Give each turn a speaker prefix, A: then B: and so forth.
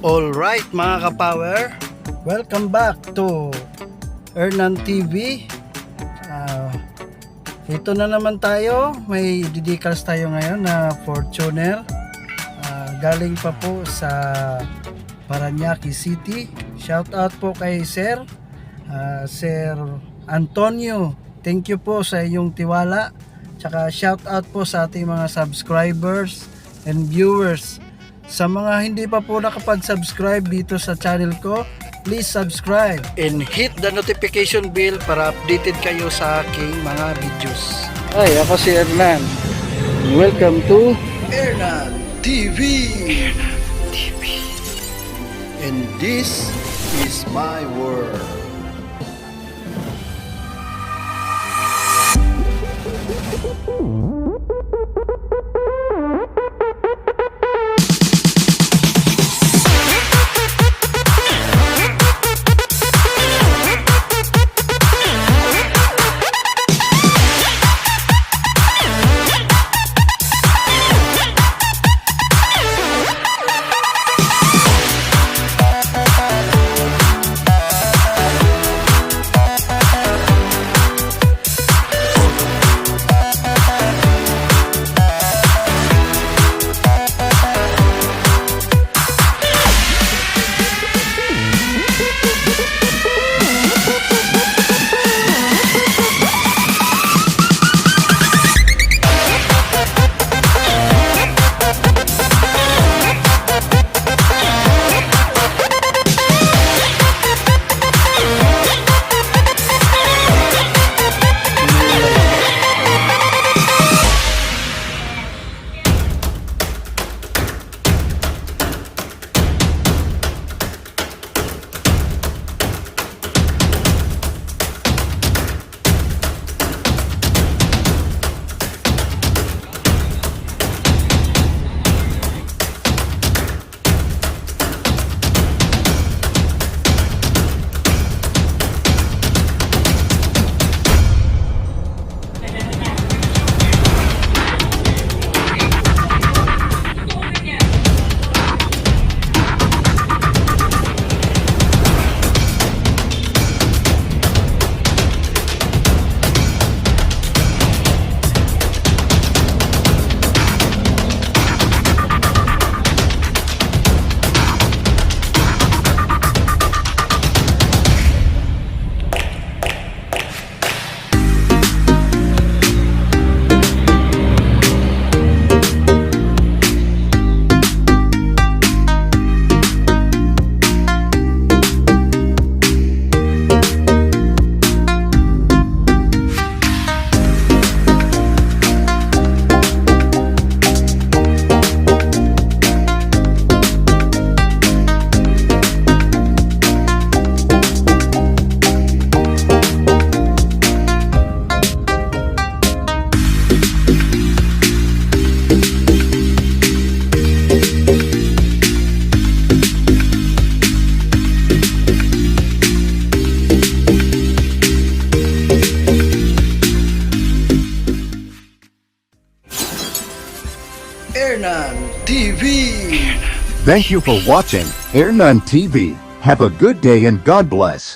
A: Alright mga kapower, welcome back to Hernan TV. Ito na naman tayo, may decals tayo ngayon na Fortuner. Galing pa po sa Parañaque City. Shout out po kay Sir Antonio. Thank you po sa iyong tiwala. Tsaka shout out po sa ating mga subscribers and viewers. Sa mga hindi pa po nakapag-subscribe dito sa channel ko, please subscribe and hit the notification bell para updated kayo sa aking mga videos. Ay, ako si Hernan. Welcome to Hernan TV. Hernan TV. And this is my world. Hernan TV.
B: Thank you for watching Hernan TV. Have a good day and God bless.